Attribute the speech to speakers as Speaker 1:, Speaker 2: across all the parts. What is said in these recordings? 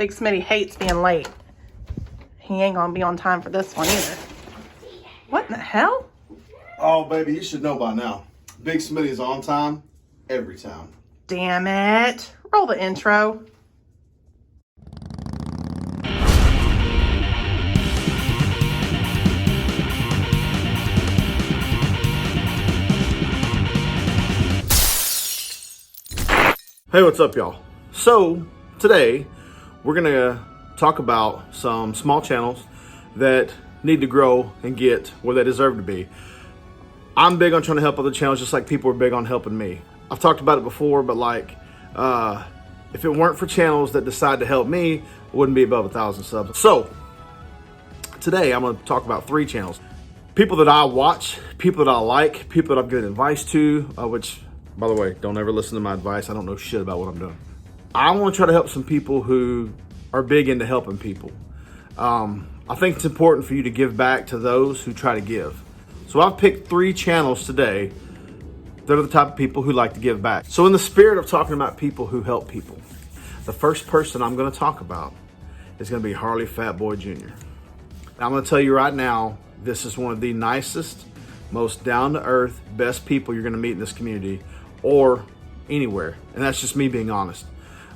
Speaker 1: Big Smitty hates being late. He ain't gonna be on time for this one either. What in the hell?
Speaker 2: Oh, baby, you should know by now. Big Smitty is on time every time.
Speaker 1: Damn it. Roll the intro.
Speaker 2: Hey, what's up, y'all? So, today, we're gonna talk about some small channels that need to grow and get where they deserve to be. I'm big on trying to help other channels just like people are big on helping me. I've talked about it before, but if it weren't for channels that decide to help me, it wouldn't be above 1,000 subs. So, today I'm gonna talk about 3 channels. People that I watch, people that I like, people that I've given advice to, which, by the way, don't ever listen to my advice. I don't know shit about what I'm doing. I want to try to help some people who are big into helping people. I think it's important for you to give back to those who try to give. So I've picked 3 channels today that are the type of people who like to give back. So in the spirit of talking about people who help people, the first person I'm going to talk about is going to be Harley Fatboy Jr. Now, I'm going to tell you right now, this is one of the nicest, most down-to-earth, best people you're going to meet in this community or anywhere. And that's just me being honest.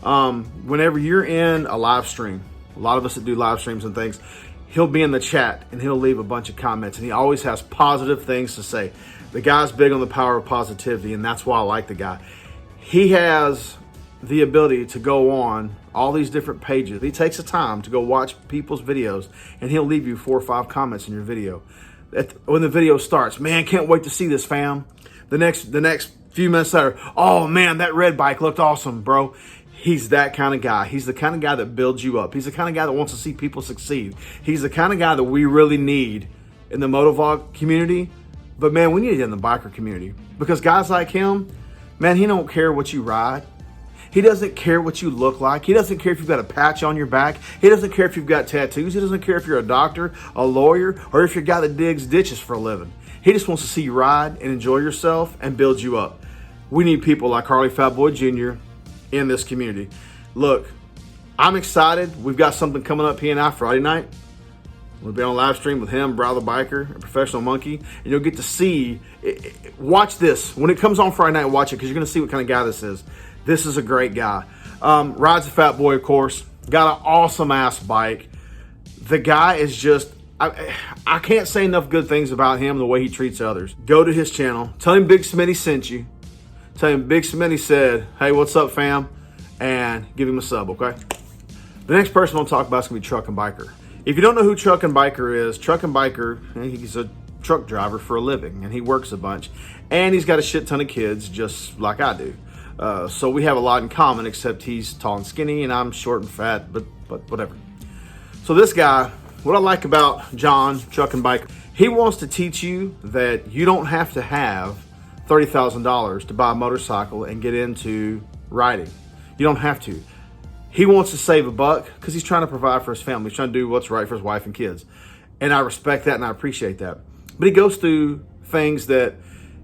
Speaker 2: Whenever you're in a live stream, a lot of us that do live streams and things, he'll be in the chat and he'll leave a bunch of comments and he always has positive things to say. The guy's big on the power of positivity, and that's why I like the guy. He has the ability to go on all these different pages. He takes the time to go watch people's videos and he'll leave you 4 or 5 comments in your video. When the video starts, man, can't wait to see this, fam. The next few minutes later, oh man, that red bike looked awesome, bro. He's that kind of guy. He's the kind of guy that builds you up. He's the kind of guy that wants to see people succeed. He's the kind of guy that we really need in the motovlog community. But man, we need it in the biker community. Because guys like him, man, he don't care what you ride. He doesn't care what you look like. He doesn't care if you've got a patch on your back. He doesn't care if you've got tattoos. He doesn't care if you're a doctor, a lawyer, or if you're a guy that digs ditches for a living. He just wants to see you ride and enjoy yourself and build you up. We need people like Harley Fatboy Jr. in this community. Look, I'm excited. We've got something coming up here and I Friday night. We'll be on a live stream with him, Brother Biker, a professional monkey, and you'll get to see, watch this. When it comes on Friday night, watch it because you're going to see what kind of guy this is. This is a great guy. Rides a fat boy, of course. Got an awesome ass bike. The guy is just, I can't say enough good things about him, the way he treats others. Go to his channel. Tell him Big Smitty sent you. Tell him Big Smitty said, hey, what's up, fam? And give him a sub, okay? The next person I'll talk about is going to be Truck and Biker. If you don't know who Truck and Biker is, Truck and Biker, he's a truck driver for a living, and he works a bunch. And he's got a shit ton of kids, just like I do. So we have a lot in common, except he's tall and skinny, and I'm short and fat, but whatever. So this guy, what I like about John, Truck and Biker, he wants to teach you that you don't have to have $30,000 to buy a motorcycle and get into riding. You don't have to. He wants to save a buck because he's trying to provide for his family. He's trying to do what's right for his wife and kids. And I respect that and I appreciate that. But he goes through things that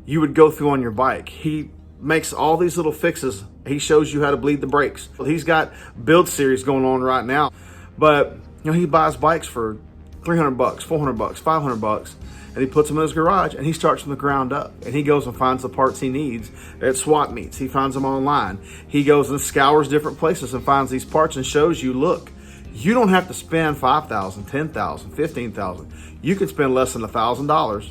Speaker 2: you would go through on your bike. He makes all these little fixes. He shows you how to bleed the brakes. He's got build series going on right now. But you know, he buys bikes for $300, $400, $500. And he puts them in his garage and he starts from the ground up. And he goes and finds the parts he needs at swap meets. He finds them online. He goes and scours different places and finds these parts and shows you, look, you don't have to spend $5,000, $10,000, $15,000. You can spend less than $1,000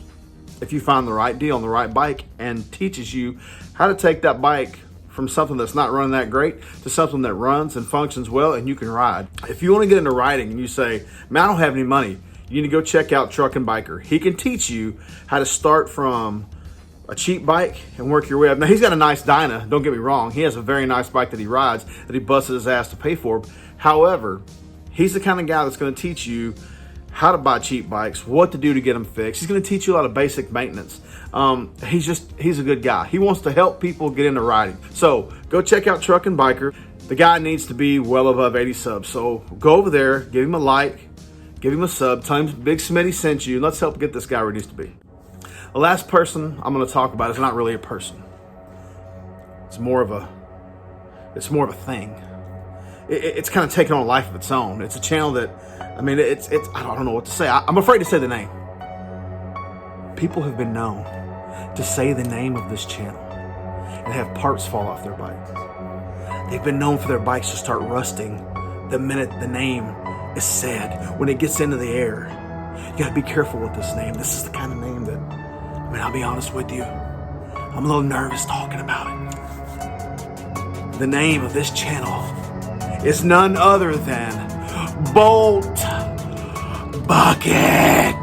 Speaker 2: if you find the right deal on the right bike, and teaches you how to take that bike from something that's not running that great to something that runs and functions well and you can ride. If you want to get into riding and you say, man, I don't have any money, you need to go check out Truck and Biker. He can teach you how to start from a cheap bike and work your way up. Now, he's got a nice Dyna, don't get me wrong. He has a very nice bike that he rides that he busted his ass to pay for. However, he's the kind of guy that's going to teach you how to buy cheap bikes, what to do to get them fixed. He's going to teach you a lot of basic maintenance. He's a good guy. He wants to help people get into riding. So go check out Truck and Biker. The guy needs to be well above 80 subs. So go over there, give him a like, give him a sub, tell him Big Smitty sent you, and let's help get this guy where he needs to be. The last person I'm going to talk about is not really a person. It's more of a thing. it's kind of taken on a life of its own. It's a channel that, I mean, it's I don't know what to say. I'm afraid to say the name. People have been known to say the name of this channel and have parts fall off their bikes. They've been known for their bikes to start rusting the minute the name is said. When it gets into the air, you gotta be careful with this name. This is the kind of name that, I mean, I'll be honest with you, I'm a little nervous talking about it. The name of this channel is none other than Bolt Bucket.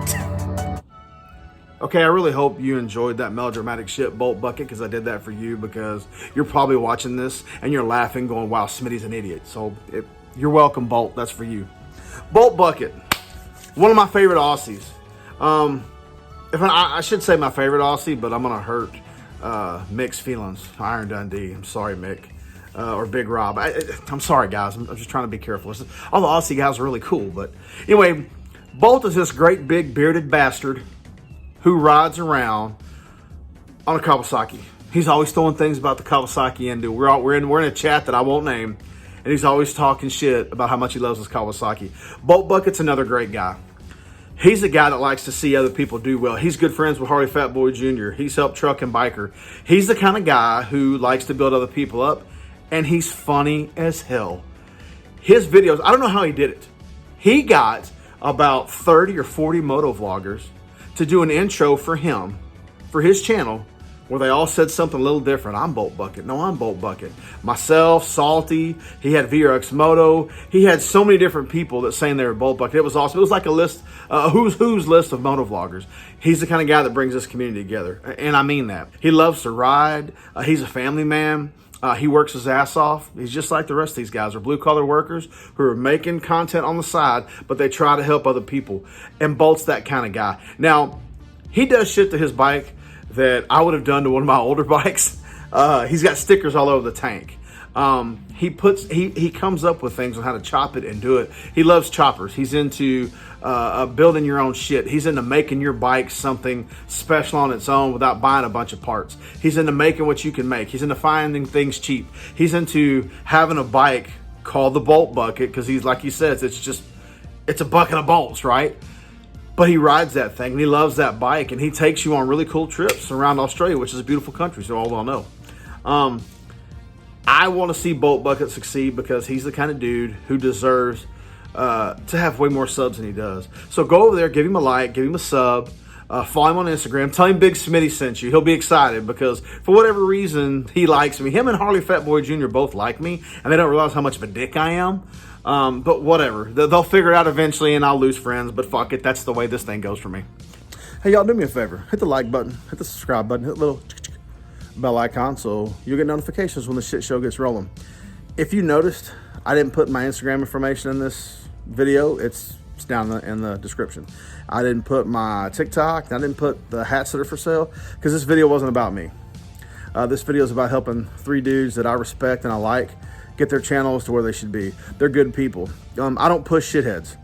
Speaker 2: Okay, I really hope you enjoyed that melodramatic shit, Bolt Bucket, because I did that for you, because you're probably watching this and you're laughing going, wow, Smitty's an idiot. So you're welcome, Bolt. That's for you. Bolt Bucket, one of my favorite Aussies. I should say my favorite Aussie, but I'm going to hurt Mick's feelings. Iron Dundee. I'm sorry, Mick. Or Big Rob. I'm sorry, guys. I'm just trying to be careful. All the Aussie guys are really cool. But anyway, Bolt is this great big bearded bastard who rides around on a Kawasaki. He's always throwing things about the Kawasaki into. We're in a chat that I won't name, and he's always talking shit about how much he loves his Kawasaki. Bolt Bucket's another great guy. He's a guy that likes to see other people do well. He's good friends with Harley Fatboy Jr. He's helped truck and biker. He's the kind of guy who likes to build other people up, and he's funny as hell. His videos, I don't know how he did it. He got about 30 or 40 motovloggers to do an intro for him, for his channel, where they all said something a little different. I'm Bolt Bucket. No, I'm Bolt Bucket. Myself, Salty, he had VRX Moto. He had so many different people that saying they were Bolt Bucket. It was awesome. It was like a list, who's list of motovloggers. He's the kind of guy that brings this community together. And I mean that. He loves to ride. He's a family man. He works his ass off. He's just like the rest of these guys. They're blue-collar workers who are making content on the side, but they try to help other people. And Bolt's that kind of guy. Now, he does shit to his bike that I would have done to one of my older bikes. He's got stickers all over the tank. He comes up with things on how to chop it and do it. He loves choppers. He's into building your own shit. He's into making your bike something special on its own without buying a bunch of parts. He's into making what you can make. He's into finding things cheap. He's into having a bike called the Bolt Bucket, because he's, like he says, it's a bucket of bolts, right? But he rides that thing, and he loves that bike, and he takes you on really cool trips around Australia, which is a beautiful country, so all know. I want to see Bolt Bucket succeed, because he's the kind of dude who deserves to have way more subs than he does. So go over there, give him a like, give him a sub, follow him on Instagram, tell him Big Smitty sent you. He'll be excited, because for whatever reason, he likes me. Him and Harley Fatboy Jr. both like me, and they don't realize how much of a dick I am. But whatever, they'll figure it out eventually, and I'll lose friends, but fuck it, that's the way this thing goes for me. Hey, y'all, do me a favor, hit the like button, hit the subscribe button, hit the little bell icon so you'll get notifications when the shit show gets rolling. If you noticed, I didn't put my Instagram information in this video. It's down in the description. I didn't put my TikTok, I didn't put the hats that are for sale, because this video wasn't about me. This video is about helping 3 dudes that I respect and I like get their channels to where they should be. They're good people. I don't push shitheads.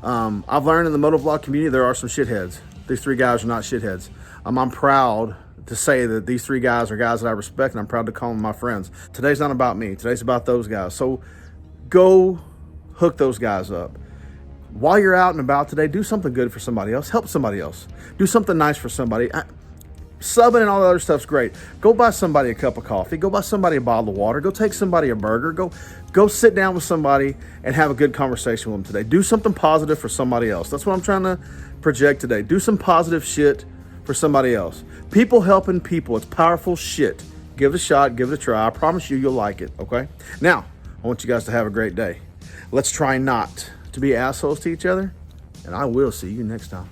Speaker 2: I've learned in the motovlog community there are some shitheads. These 3 guys are not shitheads. I'm proud to say that these 3 guys are guys that I respect, and I'm proud to call them my friends. Today's not about me. Today's about those guys. So go hook those guys up. While you're out and about today, do something good for somebody else. Help somebody else. Do something nice for somebody. Subbing and all that other stuff's great. Go buy somebody a cup of coffee. Go buy somebody a bottle of water. Go take somebody a burger. Go sit down with somebody and have a good conversation with them today. Do something positive for somebody else. That's what I'm trying to project today. Do some positive shit for somebody else. People helping people. It's powerful shit. Give it a shot. Give it a try. I promise you, you'll like it, okay? Now, I want you guys to have a great day. Let's try not to be assholes to each other, and I will see you next time.